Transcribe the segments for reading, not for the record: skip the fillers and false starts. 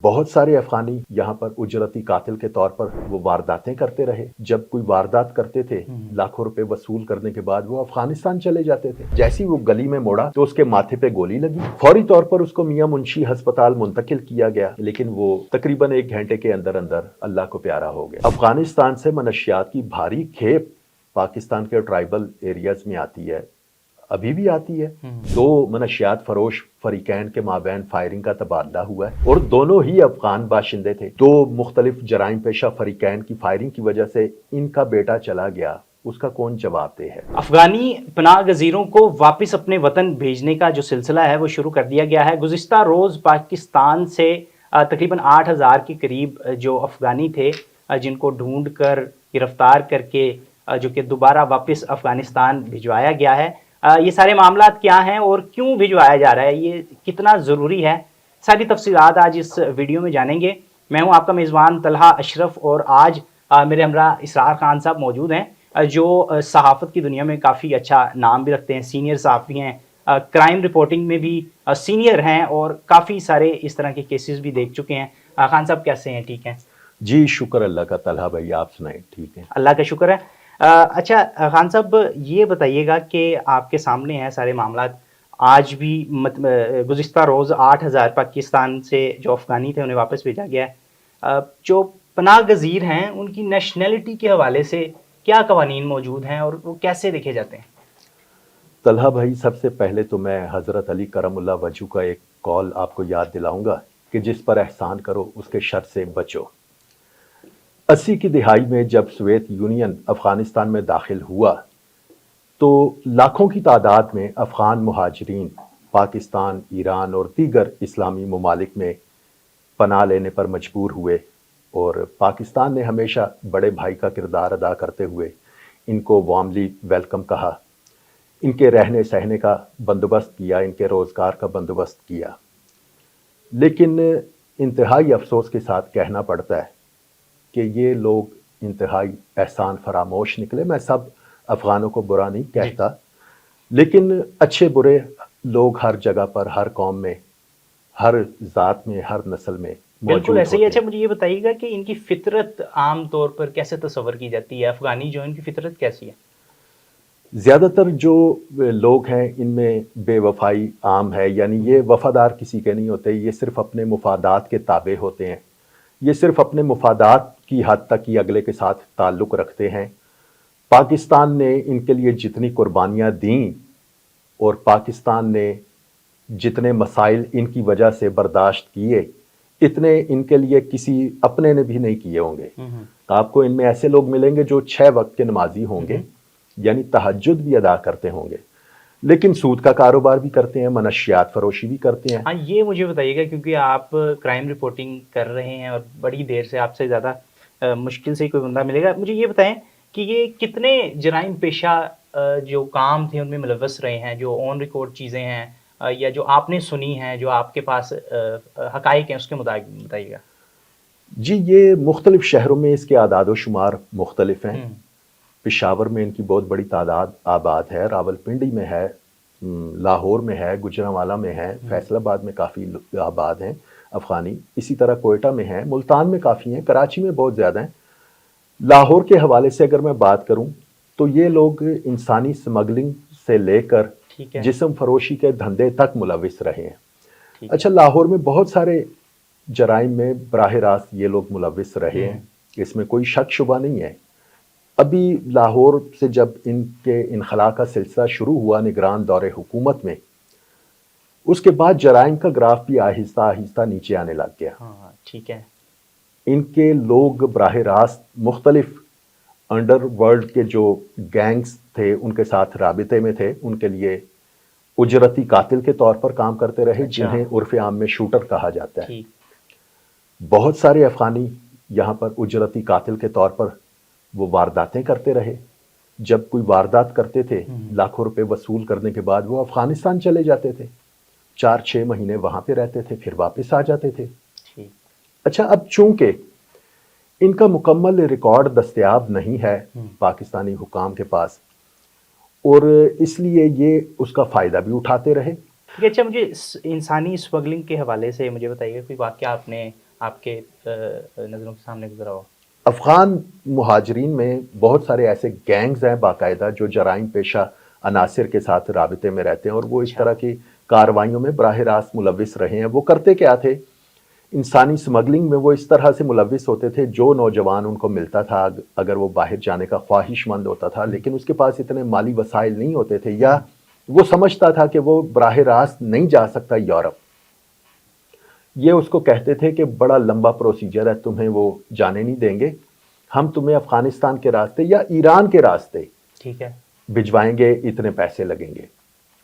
بہت سارے افغانی یہاں پر اجرتی قاتل کے طور پر وہ وارداتیں کرتے رہے. جب کوئی واردات کرتے تھے لاکھوں روپے وصول کرنے کے بعد وہ افغانستان چلے جاتے تھے. جیسی وہ گلی میں موڑا تو اس کے ماتھے پہ گولی لگی. فوری طور پر اس کو میاں منشی ہسپتال منتقل کیا گیا، لیکن وہ تقریباً 1 گھنٹے کے اندر اللہ کو پیارا ہو گیا. افغانستان سے منشیات کی بھاری کھیپ پاکستان کے ٹرائبل ایریاز میں آتی ہے، ابھی بھی آتی ہے. 2 منشیات فروش فریقین کے مابین فائرنگ کا تبادلہ ہوا ہے اور دونوں ہی افغان باشندے تھے. 2 مختلف جرائم پیشہ فریقین کی فائرنگ کی وجہ سے ان کا بیٹا چلا گیا، اس کا کون جواب دہ ہے؟ افغانی پناہ گزینوں کو واپس اپنے وطن بھیجنے کا جو سلسلہ ہے وہ شروع کر دیا گیا ہے. گزشتہ روز پاکستان سے تقریباً 8,000 کے قریب جو افغانی تھے جن کو ڈھونڈ کر گرفتار کر کے جو کہ دوبارہ واپس افغانستان بھجوایا گیا ہے. یہ سارے معاملات کیا ہیں اور کیوں بھجوایا جا رہا ہے، یہ کتنا ضروری ہے، ساری تفصیلات آج اس ویڈیو میں جانیں گے. میں ہوں آپ کا میزبان طلحہ اشرف اور آج میرے ہمراہ اسرار خان صاحب موجود ہیں جو صحافت کی دنیا میں کافی اچھا نام بھی رکھتے ہیں، سینئر صحافی ہیں، کرائم رپورٹنگ میں بھی سینئر ہیں اور کافی سارے اس طرح کے کیسز بھی دیکھ چکے ہیں. خان صاحب کیسے ہیں؟ ٹھیک ہیں جی شکر اللہ کا. طلحہ بھائی آپ سنائیں؟ ٹھیک ہے اللہ کا شکر ہے. اچھا خان صاحب یہ بتائیے گا کہ آپ کے سامنے ہیں سارے معاملات. آج بھی گزشتہ روز 8,000 پاکستان سے جو افغانی تھے انہیں واپس بھیجا گیا ہے. جو پناہ گزیر ہیں ان کی نیشنلٹی کے حوالے سے کیا قوانین موجود ہیں اور وہ کیسے دیکھے جاتے ہیں؟ طلحہ بھائی سب سے پہلے تو میں حضرت علی کرم اللہ وجہہ کا ایک قول آپ کو یاد دلاؤں گا کہ جس پر احسان کرو اس کے شر سے بچو. 80 کی دہائی میں جب سوویت یونین افغانستان میں داخل ہوا تو لاکھوں کی تعداد میں افغان مہاجرین پاکستان، ایران اور دیگر اسلامی ممالک میں پناہ لینے پر مجبور ہوئے اور پاکستان نے ہمیشہ بڑے بھائی کا کردار ادا کرتے ہوئے ان کو وارملی ویلکم کہا، ان کے رہنے سہنے کا بندوبست کیا، ان کے روزگار کا بندوبست کیا. لیکن انتہائی افسوس کے ساتھ کہنا پڑتا ہے کہ یہ لوگ انتہائی احسان فراموش نکلے. میں سب افغانوں کو برا نہیں کہتا، لیکن اچھے برے لوگ ہر جگہ پر، ہر قوم میں، ہر ذات میں، ہر نسل میں بالکل ایسے ہی. ہوتے اچھا ہیں. مجھے یہ بتائیے گا کہ ان کی فطرت عام طور پر کیسے تصور کی جاتی ہے؟ افغانی جو ان کی فطرت کیسی ہے؟ زیادہ تر جو لوگ ہیں ان میں بے وفائی عام ہے، یعنی یہ وفادار کسی کے نہیں ہوتے، یہ صرف اپنے مفادات کے تابع ہوتے ہیں، یہ صرف اپنے مفادات کی حد تک ہی اگلے کے ساتھ تعلق رکھتے ہیں. پاکستان نے ان کے لیے جتنی قربانیاں دیں اور پاکستان نے جتنے مسائل ان کی وجہ سے برداشت کیے اتنے ان کے لیے کسی اپنے نے بھی نہیں کیے ہوں گے. آپ کو ان میں ایسے لوگ ملیں گے جو 6 وقت کے نمازی ہوں گے، یعنی تہجد بھی ادا کرتے ہوں گے، لیکن سود کا کاروبار بھی کرتے ہیں، منشیات فروشی بھی کرتے ہیں. ہاں یہ مجھے بتائیے گا کیونکہ آپ کرائم رپورٹنگ کر رہے ہیں اور بڑی دیر سے، آپ سے زیادہ مشکل سے کوئی بندہ ملے گا. مجھے یہ بتائیں کہ یہ کتنے جرائم پیشہ جو کام تھے ان میں ملوث رہے ہیں، جو آن ریکارڈ چیزیں ہیں یا جو آپ نے سنی ہیں، جو آپ کے پاس حقائق ہیں، اس کے مطابق بتائیے گا. جی یہ مختلف شہروں میں اس کے اعداد و شمار مختلف ہیں. پشاور میں ان کی بہت بڑی تعداد آباد ہے، راولپنڈی میں ہے، لاہور میں ہے، گجرانوالہ میں ہے، فیصل آباد میں کافی آباد ہیں افغانی، اسی طرح کوئٹہ میں ہیں، ملتان میں کافی ہیں، کراچی میں بہت زیادہ ہیں. لاہور کے حوالے سے اگر میں بات کروں تو یہ لوگ انسانی سمگلنگ سے لے کر جسم فروشی کے دھندے تک ملوث رہے ہیں. اچھا لاہور میں بہت سارے جرائم میں براہ راست یہ لوگ ملوث رہے ہیں، اس میں کوئی شک شبہ نہیں ہے. ابھی لاہور سے جب ان کے انخلاء کا سلسلہ شروع ہوا نگران دور حکومت میں، اس کے بعد جرائم کا گراف بھی آہستہ آہستہ نیچے آنے لگ گیا. ٹھیک ہے. ان کے لوگ براہ راست مختلف انڈر ورلڈ کے جو گینگز تھے ان کے ساتھ رابطے میں تھے، ان کے لیے اجرتی قاتل کے طور پر کام کرتے رہے، جنہیں عرف عام میں شوٹر کہا جاتا ہے. بہت سارے افغانی یہاں پر اجرتی قاتل کے طور پر وہ وارداتیں کرتے رہے. جب کوئی واردات کرتے تھے لاکھوں روپے وصول کرنے کے بعد وہ افغانستان چلے جاتے تھے، 4-6 مہینے وہاں پہ رہتے تھے، پھر واپس آ جاتے تھے. اچھا اب چونکہ ان کا مکمل ریکارڈ دستیاب نہیں ہے پاکستانی حکام کے پاس، اور اس لیے یہ اس کا فائدہ بھی اٹھاتے رہے. اچھا مجھے انسانی اسمگلنگ کے حوالے سے مجھے بتائیے کوئی واقعہ آپ نے آپ کے نظروں کے سامنے گزرا ہو؟ افغان مہاجرین میں بہت سارے ایسے گینگز ہیں باقاعدہ جو جرائم پیشہ عناصر کے ساتھ رابطے میں رہتے ہیں، اور وہ اس طرح کی کارروائیوں میں براہ راست ملوث رہے ہیں۔ وہ کرتے کیا تھے؟ انسانی سمگلنگ میں وہ اس طرح سے ملوث ہوتے تھے، جو نوجوان ان کو ملتا تھا اگر وہ باہر جانے کا خواہش مند ہوتا تھا لیکن اس کے پاس اتنے مالی وسائل نہیں ہوتے تھے، یا وہ سمجھتا تھا کہ وہ براہ راست نہیں جا سکتا یورپ، یہ اس کو کہتے تھے کہ بڑا لمبا پروسیجر ہے، تمہیں وہ جانے نہیں دیں گے، ہم تمہیں افغانستان کے راستے یا ایران کے راستے ٹھیک ہے بھجوائیں گے، اتنے پیسے لگیں گے۔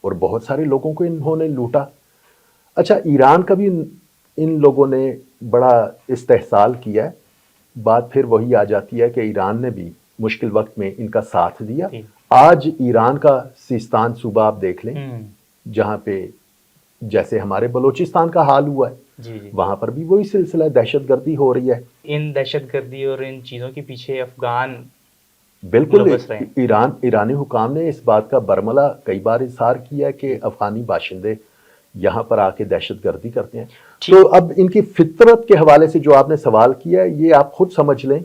اور بہت سارے لوگوں کو انہوں نے لوٹا۔ اچھا، ایران کا بھی ان لوگوں نے بڑا استحصال کیا ہے۔ بات پھر وہی آ جاتی ہے کہ ایران نے بھی مشکل وقت میں ان کا ساتھ دیا۔ آج ایران کا سیستان صوبہ آپ دیکھ لیں، جہاں پہ جیسے ہمارے بلوچستان کا حال ہوا ہے، جی وہاں پر بھی وہی سلسلہ دہشت گردی ہو رہی ہے۔ ان دہشت گردی اور ان چیزوں کے پیچھے افغان بالکل، ایرانی حکام نے اس بات کا برملا کئی بار اظہار کیا کہ افغانی باشندے یہاں پر آ کے دہشت گردی کرتے ہیں۔ تو اب ان کی فطرت کے حوالے سے جو آپ نے سوال کیا ہے، یہ آپ خود سمجھ لیں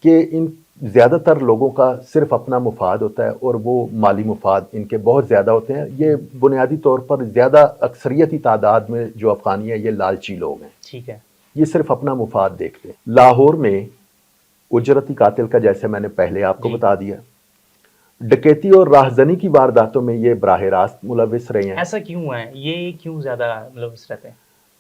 کہ ان زیادہ تر لوگوں کا صرف اپنا مفاد ہوتا ہے، اور وہ مالی مفاد ان کے بہت زیادہ ہوتے ہیں۔ یہ بنیادی طور پر زیادہ اکثریتی تعداد میں جو افغانی ہیں یہ لالچی لوگ ہیں، ٹھیک ہے، یہ صرف اپنا مفاد دیکھتے ہیں۔ لاہور میں اجرتی قاتل کا جیسے میں نے پہلے آپ کو بتا دیا، ڈکیتی اور راہزنی کی وارداتوں میں یہ براہ راست ملوث رہے ہیں۔ ایسا کیوں ہے؟ یہ کیوں زیادہ ملوث رہتے ہیں؟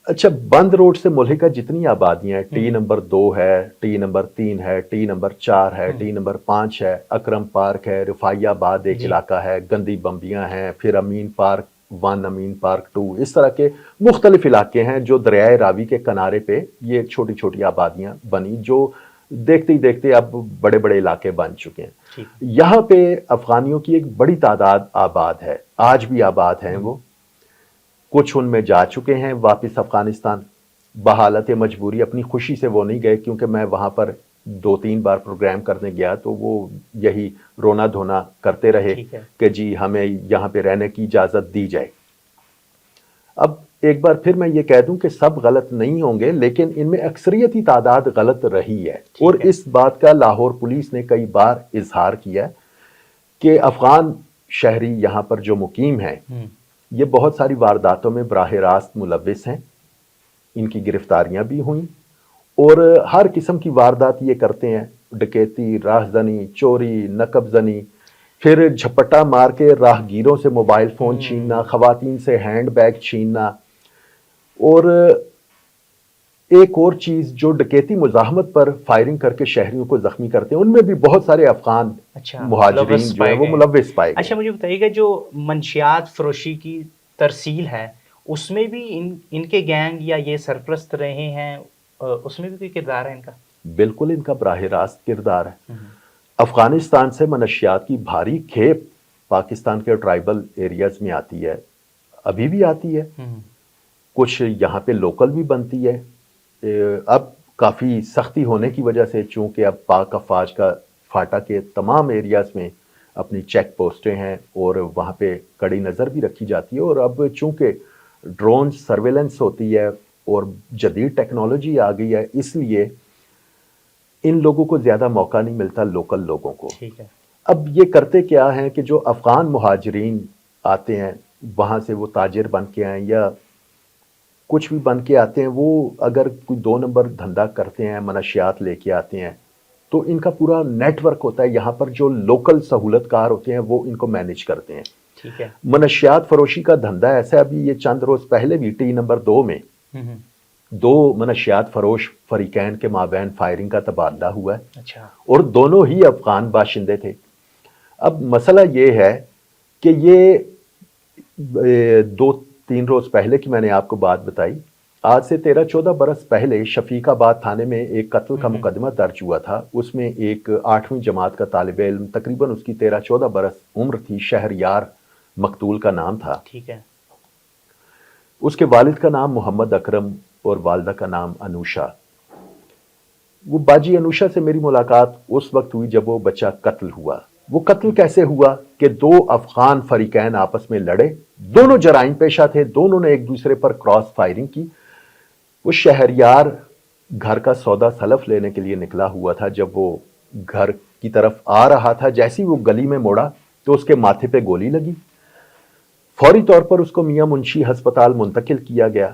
اچھا، بند روڈ سے ملحقہ جتنی آبادیاں ہیں، ٹی نمبر 2 ہے، ٹی نمبر 3 ہے، ٹی نمبر 4 ہے، ٹی نمبر 5 ہے، اکرم پارک ہے، رفائی آباد ایک علاقہ ہے، گندی بمبیاں ہیں، پھر امین پارک 1، امین پارک 2، اس طرح کے مختلف علاقے ہیں جو دریائے راوی کے کنارے پہ یہ چھوٹی چھوٹی آبادیاں بنی، جو دیکھتے ہی دیکھتے اب بڑے بڑے علاقے بن چکے ہیں۔ یہاں پہ افغانیوں کی ایک بڑی تعداد آباد ہے، آج بھی آباد ہیں وہ، کچھ ان میں جا چکے ہیں واپس افغانستان بحالت مجبوری، اپنی خوشی سے وہ نہیں گئے، کیونکہ میں وہاں پر 2-3 بار پروگرام کرنے گیا تو وہ یہی رونا دھونا کرتے رہے کہ جی ہمیں یہاں پہ رہنے کی اجازت دی جائے۔ اب ایک بار پھر میں یہ کہہ دوں کہ سب غلط نہیں ہوں گے، لیکن ان میں اکثریتی تعداد غلط رہی ہے، اور اس بات کا لاہور پولیس نے کئی بار اظہار کیا کہ افغان شہری یہاں پر جو مقیم ہیں یہ بہت ساری وارداتوں میں براہ راست ملوث ہیں، ان کی گرفتاریاں بھی ہوئیں، اور ہر قسم کی واردات یہ کرتے ہیں، ڈکیتی، راہزنی، چوری، نقب زنی، پھر جھپٹا مار کے راہگیروں سے موبائل فون چھیننا، خواتین سے ہینڈ بیگ چھیننا، اور ایک اور چیز جو ڈکیتی مزاحمت پر فائرنگ کر کے شہریوں کو زخمی کرتے ہیں، ان میں بھی بہت سارے افغان مہاجرین جو ہیں وہ ملوث پائے گئے۔ اچھا، مجھے بتائیے گا جو منشیات فروشی کی ترسیل ہے اس میں بھی ان کے گینگ یا یہ سرپرست رہے ہیں، اس میں بھی کوئی کردار ہے ان کا؟ بالکل، ان کا براہ راست کردار ہے۔ افغانستان سے منشیات کی بھاری کھیپ پاکستان کے ٹرائبل ایریاز میں آتی ہے، ابھی بھی آتی ہے، کچھ یہاں پہ لوکل بھی بنتی ہے۔ اب کافی سختی ہونے کی وجہ سے، چونکہ اب پاک افواج کا فاٹا کے تمام ایریاز میں اپنی چیک پوسٹیں ہیں اور وہاں پہ کڑی نظر بھی رکھی جاتی ہے، اور اب چونکہ ڈرون سرویلنس ہوتی ہے اور جدید ٹیکنالوجی آ گئی ہے، اس لیے ان لوگوں کو زیادہ موقع نہیں ملتا لوکل لوگوں کو۔ اب یہ کرتے کیا ہیں کہ جو افغان مہاجرین آتے ہیں وہاں سے، وہ تاجر بن کے آئیں یا کچھ بھی بن کے آتے ہیں، وہ اگر کوئی 2 نمبر دھندا کرتے ہیں، منشیات لے کے آتے ہیں، تو ان کا پورا نیٹ ورک ہوتا ہے یہاں پر، جو لوکل سہولت کار ہوتے ہیں وہ ان کو مینیج کرتے ہیں۔ منشیات فروشی کا دھندا ایسا ہے، ابھی یہ چند روز پہلے بھی ٹی نمبر 2 میں 2 منشیات فروش فریقین کے مابین فائرنگ کا تبادلہ ہوا ہے، اور دونوں ہی افغان باشندے تھے۔ اب مسئلہ یہ ہے کہ یہ 2-3 روز پہلے کی میں نے آپ کو بات بتائی، آج سے 13-14 برس پہلے شفیق آباد تھانے میں ایک قتل کا مقدمہ درج ہوا تھا۔ اس میں ایک 8ویں جماعت کا طالب علم، تقریباً اس کی 13-14 برس عمر تھی، شہریار مقتول کا نام تھا۔ اس کے والد کا نام محمد اکرم اور والدہ کا نام انوشا۔ وہ باجی انوشا سے میری ملاقات اس وقت ہوئی جب وہ بچہ قتل ہوا۔ وہ قتل کیسے ہوا کہ 2 افغان فریقین آپس میں لڑے، دونوں جرائم پیشہ تھے، دونوں نے ایک دوسرے پر کراس فائرنگ کی۔ وہ شہریار گھر کا سودا سلف لینے کے لیے نکلا ہوا تھا. جب وہ گھر کی طرف آ رہا تھا, جیسی وہ گلی میں موڑا تو اس کے ماتھے پہ گولی لگی. فوری طور پر اس کو میاں منشی ہسپتال منتقل کیا گیا,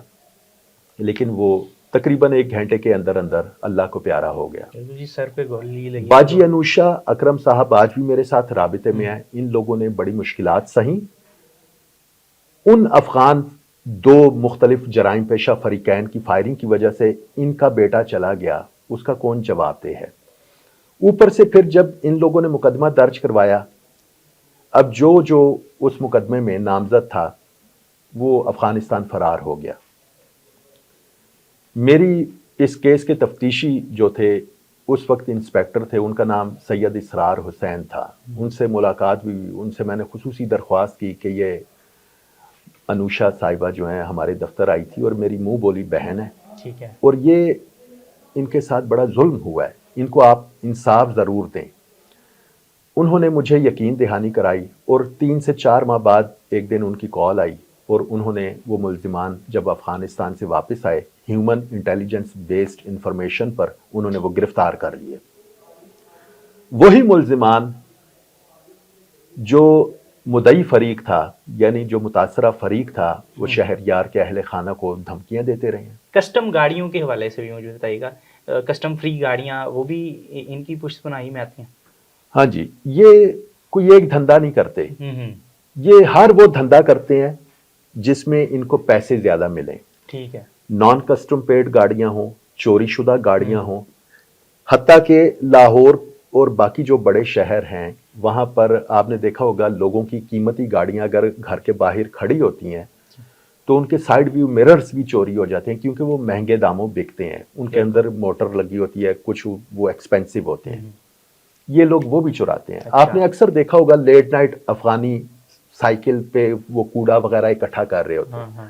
لیکن وہ تقریباً 1 گھنٹے کے اندر اندر اللہ کو پیارا ہو گیا. جی سر پہ گولی لگی. باجی انوشا اکرم صاحب آج بھی میرے ساتھ رابطے میں ہیں. ان لوگوں نے بڑی مشکلات سہیں. ان افغان 2 مختلف جرائم پیشہ فریقین کی فائرنگ کی وجہ سے ان کا بیٹا چلا گیا, اس کا کون جواب دہ ہے؟ اوپر سے پھر جب ان لوگوں نے مقدمہ درج کروایا, اب جو اس مقدمے میں نامزد تھا وہ افغانستان فرار ہو گیا. میری اس کیس کے تفتیشی جو تھے اس وقت انسپیکٹر تھے, ان کا نام سید اسرار حسین تھا. ان سے ملاقات بھی ہوئی, ان سے میں نے خصوصی درخواست کی کہ یہ انوشا صاحبہ جو ہیں ہمارے دفتر آئی تھی اور میری منہ بولی بہن ہے, ٹھیک ہے, اور یہ ان کے ساتھ بڑا ظلم ہوا ہے, ان کو آپ انصاف ضرور دیں. انہوں نے مجھے یقین دہانی کرائی اور 3 سے 4 ماہ بعد ایک دن ان کی کال آئی اور انہوں نے وہ ملزمان جب افغانستان سے واپس آئے ہیومن انٹیلیجنس بیسڈ انفارمیشن پر انہوں نے وہ گرفتار کر لیے. وہی ملزمان جو مدعی فریق تھا, یعنی جو متاثرہ فریق تھا, وہ شہریار کے اہل خانہ کو دھمکیاں دیتے رہے ہیں. کسٹم گاڑیوں کے حوالے سے بھی مجھے بتائیے گا, کسٹم فری گاڑیاں وہ بھی ان کی پشت پناہی میں آتی ہیں؟ ہاں جی, یہ کوئی ایک دھندا نہیں کرتے, یہ ہر وہ دھندا کرتے ہیں جس میں ان کو پیسے زیادہ ملیں. ٹھیک ہے, نان کسٹم پیڈ گاڑیاں ہوں, چوری شدہ گاڑیاں ہوں. حتیٰ کہ لاہور اور باقی جو بڑے شہر ہیں وہاں پر آپ نے دیکھا ہوگا لوگوں کی قیمتی گاڑیاں اگر گھر کے باہر کھڑی ہوتی ہیں تو ان کے سائیڈ ویو مررز بھی چوری ہو جاتے ہیں, کیونکہ وہ مہنگے داموں بکتے ہیں. ان کے اندر موٹر لگی ہوتی ہے, کچھ وہ ایکسپینسو ہوتے ہیں, یہ لوگ وہ بھی چراتے ہیں. آپ نے اکثر دیکھا ہوگا لیٹ نائٹ افغانی سائیکل پہ وہ کوڑا وغیرہ اکٹھا کر رہے ہوتے ہیں.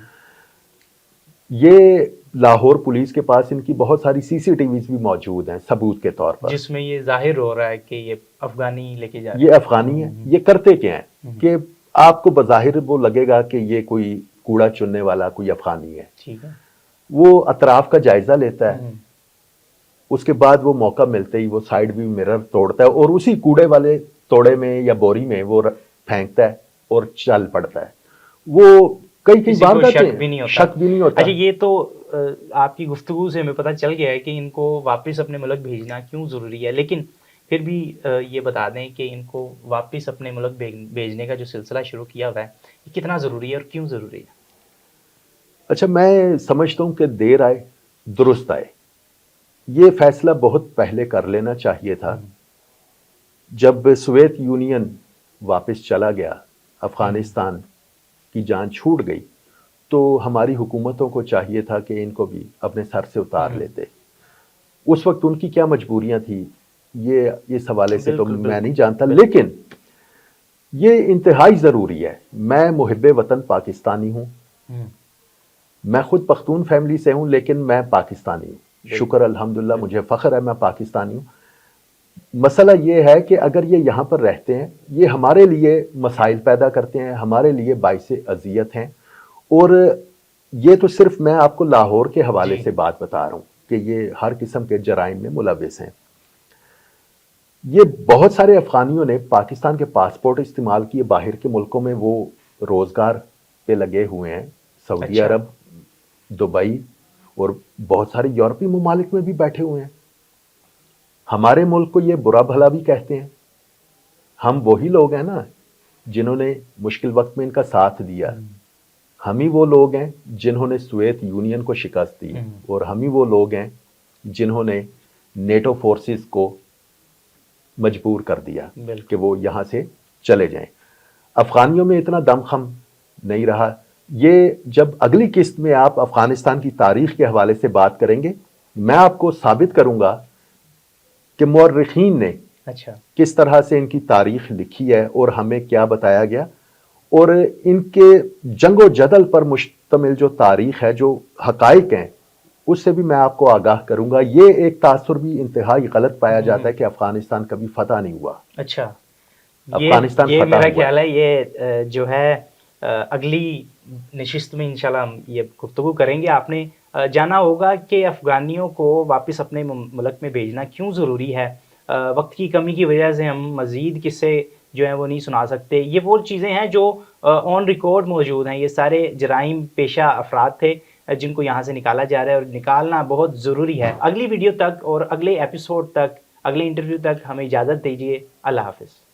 یہ لاہور پولیس کے پاس ان کی بہت ساری سی سی ٹی ویز بھی موجود ہیں ثبوت کے طور پر, جس میں یہ ظاہر ہو رہا ہے کہ یہ افغانی لے کے جا رہے ہیں. یہ افغانی ہیں. یہ کرتے کیا ہیں کہ آپ کو بظاہر وہ لگے گا کہ یہ کوئی کوڑا چننے والا کوئی افغانی ہے, ٹھیک ہے, وہ اطراف کا جائزہ لیتا ہے, اس کے بعد وہ موقع ملتے ہی وہ سائیڈ ویو مرر توڑتا ہے اور اسی کوڑے والے توڑے میں یا بوری میں وہ پھینکتا ہے اور چل پڑتا ہے. وہ کئی بار شک بھی نہیں ہوتا. اچھا, یہ تو آپ کی گفتگو سے ہمیں پتہ چل گیا ہے کہ ان کو واپس اپنے ملک بھیجنا کیوں ضروری ہے, لیکن پھر بھی یہ بتا دیں کہ ان کو واپس اپنے ملک بھیجنے کا جو سلسلہ شروع کیا ہوا ہے یہ کتنا ضروری ہے اور کیوں ضروری ہے؟ اچھا, میں سمجھتا ہوں کہ دیر آئے درست آئے. یہ فیصلہ بہت پہلے کر لینا چاہیے تھا. جب سوویت یونین واپس چلا گیا, افغانستان کی جان چھوٹ گئی, تو ہماری حکومتوں کو چاہیے تھا کہ ان کو بھی اپنے سر سے اتار لیتے. اس وقت ان کی کیا مجبوریاں تھیں یہ اس حوالے سے تو میں نہیں جانتا, لیکن یہ انتہائی ضروری ہے. میں محب وطن پاکستانی ہوں, میں خود پختون فیملی سے ہوں, لیکن میں پاکستانی ہوں. شکر الحمدللہ, مجھے فخر ہے میں پاکستانی ہوں. مسئلہ یہ ہے کہ اگر یہ یہاں پر رہتے ہیں یہ ہمارے لیے مسائل پیدا کرتے ہیں, ہمارے لیے باعث اذیت ہیں. اور یہ تو صرف میں آپ کو لاہور کے حوالے سے بات بتا رہا ہوں کہ یہ ہر قسم کے جرائم میں ملوث ہیں. یہ بہت سارے افغانیوں نے پاکستان کے پاسپورٹ استعمال کیے, باہر کے ملکوں میں وہ روزگار پہ لگے ہوئے ہیں, سعودی عرب, دبئی اور بہت سارے یورپی ممالک میں بھی بیٹھے ہوئے ہیں. ہمارے ملک کو یہ برا بھلا بھی کہتے ہیں. ہم وہی لوگ ہیں نا جنہوں نے مشکل وقت میں ان کا ساتھ دیا. ہم ہی وہ لوگ ہیں جنہوں نے سوویت یونین کو شکست دی, اور ہم ہی وہ لوگ ہیں جنہوں نے نیٹو فورسز کو مجبور کر دیا کہ وہ یہاں سے چلے جائیں. افغانیوں میں اتنا دم خم نہیں رہا. یہ جب اگلی قسط میں آپ افغانستان کی تاریخ کے حوالے سے بات کریں گے, میں آپ کو ثابت کروں گا کہ مورخین نے کس طرح سے ان کی تاریخ لکھی ہے اور ہمیں کیا بتایا گیا, اور ان کے جنگ و جدل پر مشتمل جو تاریخ ہے, جو حقائق ہیں, اس سے بھی میں آپ کو آگاہ کروں گا. یہ ایک تاثر بھی انتہائی غلط پایا جاتا ہے کہ افغانستان کبھی فتح نہیں ہوا. اچھا, افغانستان یہ فتح میرا ہوا. خیال ہے یہ جو ہے اگلی نشست میں انشاءاللہ ہم یہ گفتگو کریں گے. آپ نے جانا ہوگا کہ افغانیوں کو واپس اپنے ملک میں بھیجنا کیوں ضروری ہے. وقت کی کمی کی وجہ سے ہم مزید قصے جو ہیں وہ نہیں سنا سکتے. یہ وہ چیزیں ہیں جو آن ریکارڈ موجود ہیں. یہ سارے جرائم پیشہ افراد تھے جن کو یہاں سے نکالا جا رہا ہے، اور نکالنا بہت ضروری ہے. اگلی ویڈیو تک اور اگلے ایپیسوڈ تک، اگلے انٹرویو تک ہمیں اجازت دیجیے. اللہ حافظ.